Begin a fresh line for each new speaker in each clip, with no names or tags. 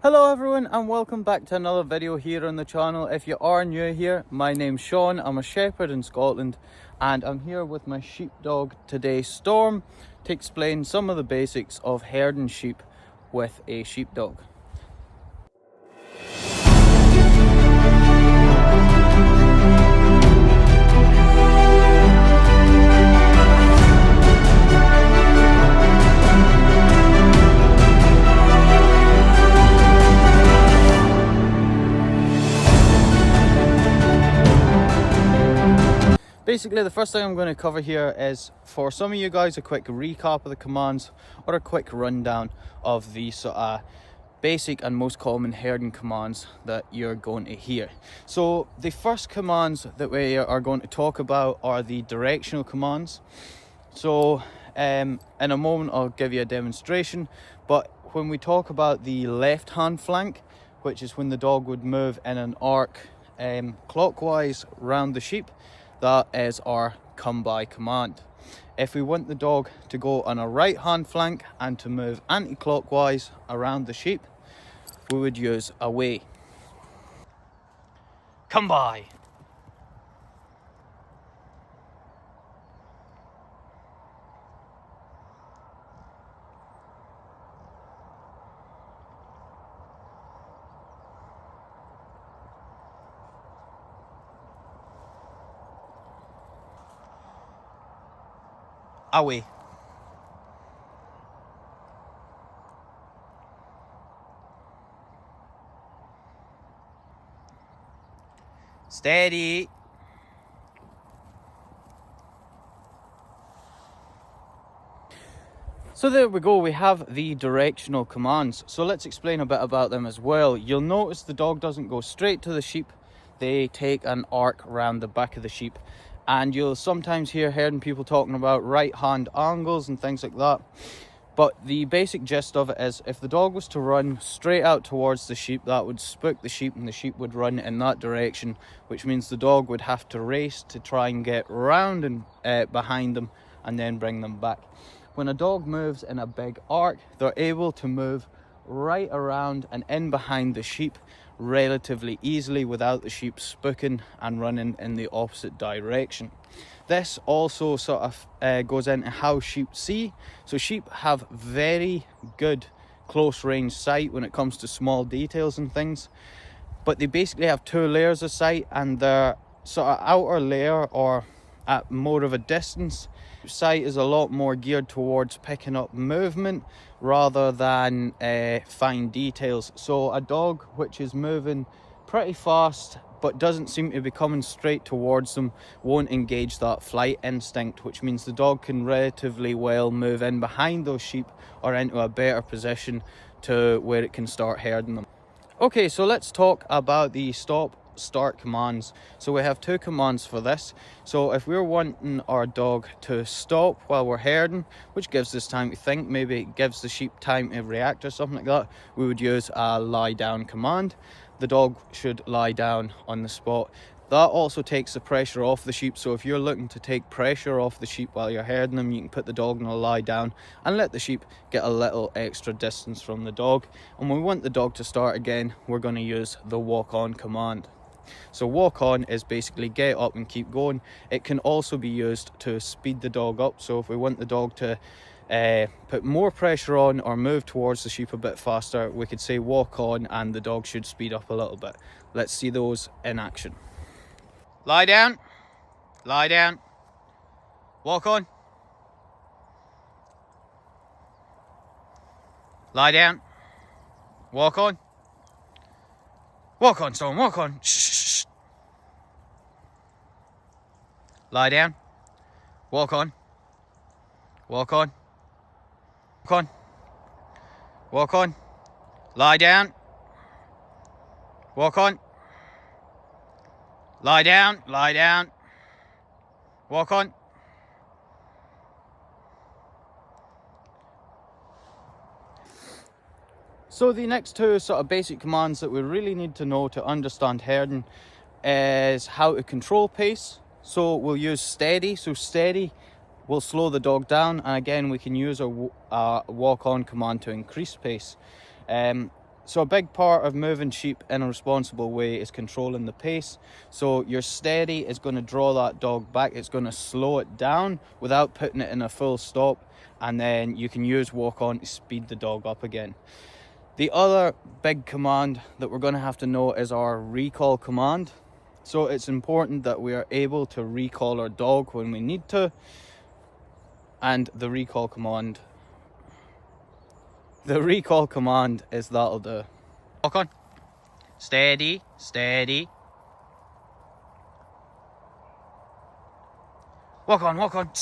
Hello everyone and welcome back to another video here on the channel. If you are new here, my name's Sean, I'm a shepherd in Scotland and I'm here with my sheepdog today, Storm, to explain some of the basics of herding sheep with a sheepdog. Basically, the first thing I'm going to cover here is, for some of you guys, a quick recap of the commands or a quick rundown of the sort of basic and most common herding commands that you're going to hear. So the first commands that we are going to talk about are the directional commands. So in a moment I'll give you a demonstration, but when we talk about the left hand flank, which is when the dog would move in an arc clockwise round the sheep, that is our come by command. If we want the dog to go on a right hand flank and to move anti-clockwise around the sheep, we would use away. Come by. Away. Steady. So there we go, we have the directional commands. So let's explain a bit about them as well. You'll notice the dog doesn't go straight to the sheep, they take an arc around the back of the sheep. And you'll sometimes hear herding people talking about right hand angles and things like that. But the basic gist of it is, if the dog was to run straight out towards the sheep, that would spook the sheep and the sheep would run in that direction, which means the dog would have to race to try and get round and behind them and then bring them back. When a dog moves in a big arc, they're able to move right around and in behind the sheep relatively easily without the sheep spooking and running in the opposite direction. This also sort of goes into how sheep see. So sheep have very good close range sight when it comes to small details and things, but they basically have two layers of sight, and their sort of outer layer, or at more of a distance, sight is a lot more geared towards picking up movement rather than fine details. So a dog which is moving pretty fast but doesn't seem to be coming straight towards them won't engage that flight instinct, which means the dog can relatively well move in behind those sheep or into a better position to where it can start herding them. Okay, so let's talk about the stop start commands. So we have two commands for this. So if we're wanting our dog to stop while we're herding, which gives us time to think, maybe it gives the sheep time to react or something like that, we would use a lie down command. The dog should lie down on the spot. That also takes the pressure off the sheep. So if you're looking to take pressure off the sheep while you're herding them, you can put the dog in a lie down and let the sheep get a little extra distance from the dog. And when we want the dog to start again, we're going to use the walk on command. So walk on is basically get up and keep going. It can also be used to speed the dog up. So if we want the dog to put more pressure on or move towards the sheep a bit faster, we could say walk on and the dog should speed up a little bit. Let's see those in action. Lie down, lie down, walk on, lie down, walk on, walk on, Storm, walk on, shh, shh, shh. Lie down, walk on, walk on, walk on, walk on, lie down, walk on, lie down, walk on. So the next two sort of basic commands that we really need to know to understand herding is how to control pace. So we'll use steady. So steady will slow the dog down, and again we can use a walk on command to increase pace. So a big part of moving sheep in a responsible way is controlling the pace. So your steady is going to draw that dog back. It's going to slow it down without putting it in a full stop. And then you can use walk on to speed the dog up again. The other big command that we're going to have to know is our recall command. So it's important that we are able to recall our dog when we need to. And the recall command is that'll do. Walk on. Steady, steady. Walk on, walk on.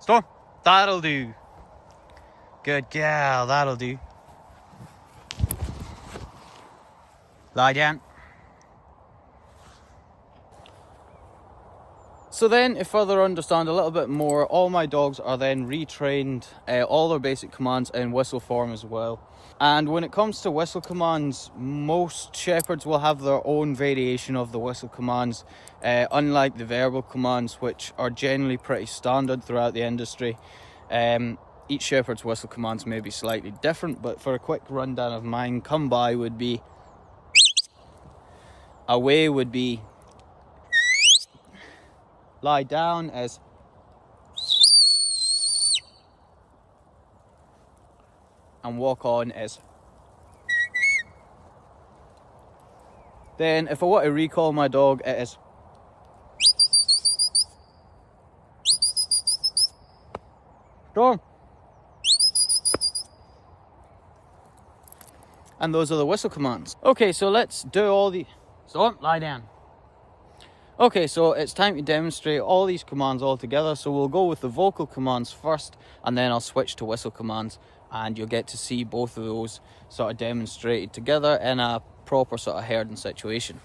Storm. That'll do. Good girl, that'll do. Lie down. So then, to further understand a little bit more, all my dogs are then retrained, all their basic commands in whistle form as well. And when it comes to whistle commands, most shepherds will have their own variation of the whistle commands, unlike the verbal commands, which are generally pretty standard throughout the industry. Each shepherd's whistle commands may be slightly different, but for a quick rundown of mine, come by would be, away would be, lie down as, and walk on as. Then if I want to recall my dog, it is. Storm. And those are the whistle commands. Okay, so let's do all the... Storm, lie down. Okay, so it's time to demonstrate all these commands all together. So we'll go with the vocal commands first, and then I'll switch to whistle commands, and you'll get to see both of those sort of demonstrated together in a proper sort of herding situation.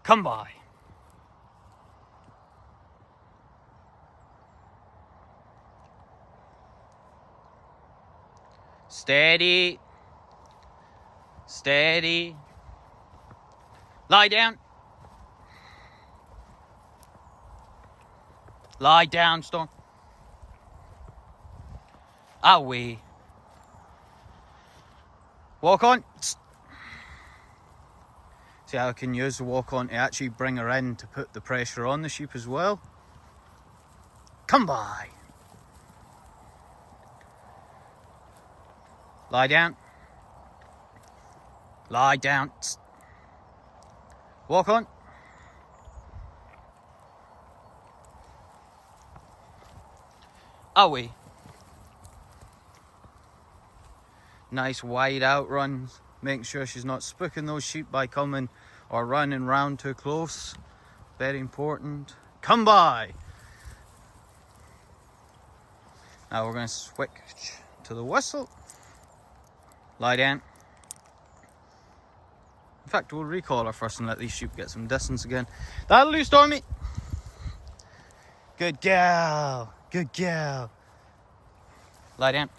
Come by. Steady. Steady. Lie down. Lie down, Storm. Away. Walk on. See how I can use the walk on to actually bring her in to put the pressure on the sheep as well. Come by. Lie down. Lie down. Walk on. Away. Nice wide out runs, making sure she's not spooking those sheep by coming or running round too close. Very important. Come by. Now we're going to switch to the whistle. Lie down. In fact, we'll recall her first and let these sheep get some distance again. That'll do, Stormy. Good girl. Good girl. Lie down.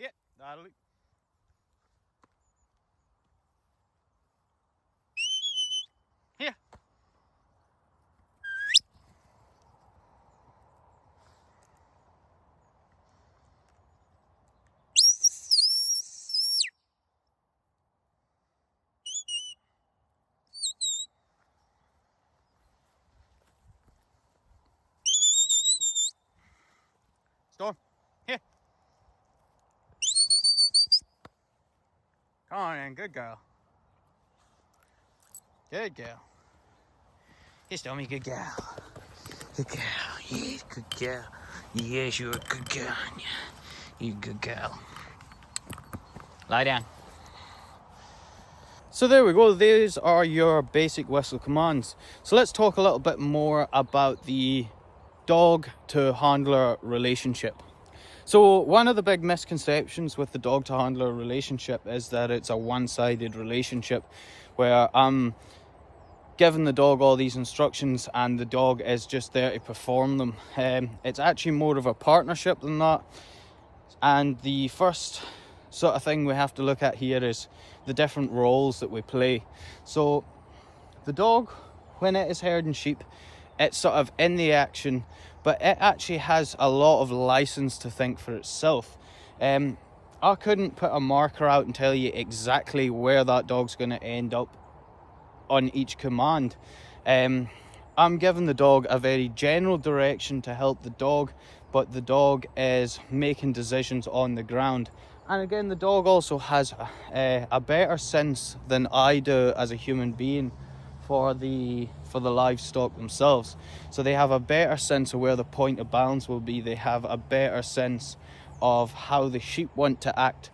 Yeah, that'll do. Here. Storm, here. Come on in, good girl. Good girl. Here, Stormy, good girl. Good girl, yes, good girl. Yes, you're a good girl. You're a good girl. Lie down. So there we go, these are your basic whistle commands. So let's talk a little bit more about the dog to handler relationship. So one of the big misconceptions with the dog to handler relationship is that it's a one-sided relationship where I'm giving the dog all these instructions and the dog is just there to perform them. It's actually more of a partnership than that. And the first sort of thing we have to look at here is the different roles that we play. So the dog, when it is herding sheep, it's sort of in the action, but it actually has a lot of license to think for itself. I couldn't put a marker out and tell you exactly where that dog's going to end up on each command. I'm giving the dog a very general direction to help the dog, but the dog is making decisions on the ground. And again, the dog also has a better sense than I do as a human being for the livestock themselves. So they have a better sense of where the point of balance will be. They have a better sense of how the sheep want to act.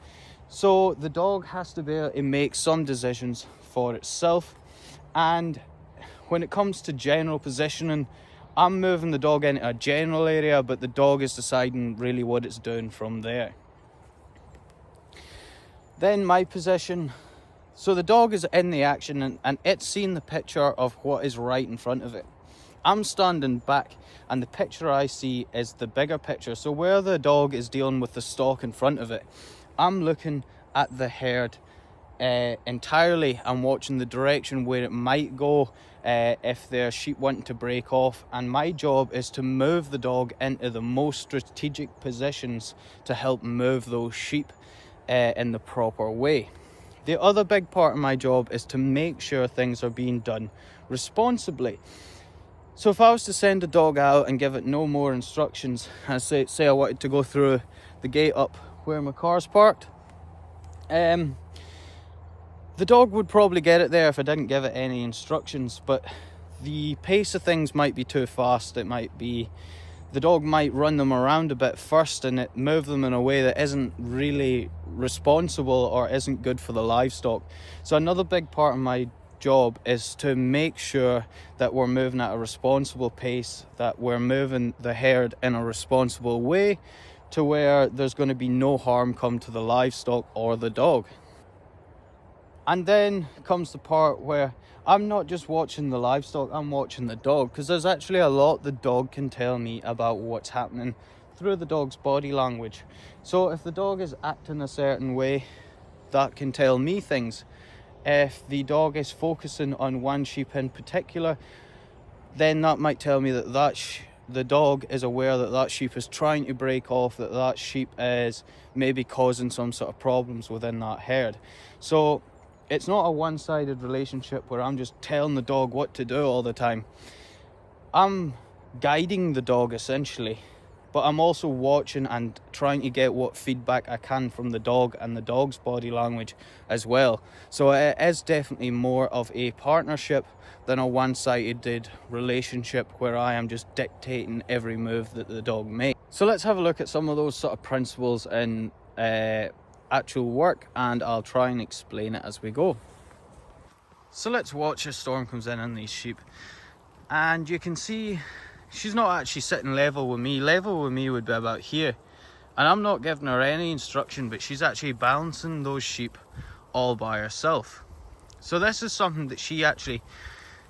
So the dog has to be able to make some decisions for itself. And when it comes to general positioning, I'm moving the dog into a general area, but the dog is deciding really what it's doing from there. Then my position, so the dog is in the action and it's seeing the picture of what is right in front of it. I'm standing back and the picture I see is the bigger picture. So where the dog is dealing with the stock in front of it, I'm looking at the herd entirely and watching the direction where it might go if there's sheep wanting to break off, and my job is to move the dog into the most strategic positions to help move those sheep in the proper way. The other big part of my job is to make sure things are being done responsibly. So if I was to send a dog out and give it no more instructions, and say I wanted to go through the gate up where my car's parked, the dog would probably get it there if I didn't give it any instructions, but the pace of things might be too fast. It might be, the dog might run them around a bit first and it move them in a way that isn't really responsible or isn't good for the livestock. So another big part of my job is to make sure that we're moving at a responsible pace, that we're moving the herd in a responsible way to where there's going to be no harm come to the livestock or the dog. And then comes the part where I'm not just watching the livestock, I'm watching the dog, because there's actually a lot the dog can tell me about what's happening through the dog's body language. So if the dog is acting a certain way, that can tell me things. If the dog is focusing on one sheep in particular, then that might tell me that the dog is aware that that sheep is trying to break off, that sheep is maybe causing some sort of problems within that herd. So it's not a one-sided relationship where I'm just telling the dog what to do all the time. I'm guiding the dog essentially, but I'm also watching and trying to get what feedback I can from the dog and the dog's body language as well. So it is definitely more of a partnership than a one-sided relationship where I am just dictating every move that the dog makes. So let's have a look at some of those sort of principles in actual work, and I'll try and explain it as we go. So let's watch as Storm comes in on these sheep, and you can see she's not actually sitting level with me. Level with me would be about here, and I'm not giving her any instruction, but she's actually balancing those sheep all by herself. So this is something that she actually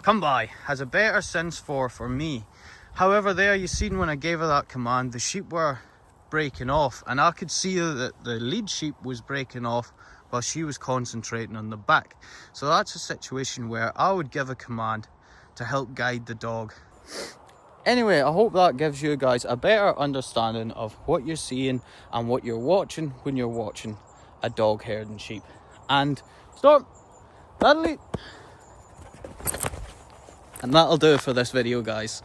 has a better sense for me. However, there you seen when I gave her that command, the sheep were breaking off, and I could see that the lead sheep was breaking off while she was concentrating on the back. So that's a situation where I would give a command to help guide the dog. Anyway, I hope that gives you guys a better understanding of what you're seeing and what you're watching when you're watching a dog herding sheep. And Storm, that'll do it for this video, guys.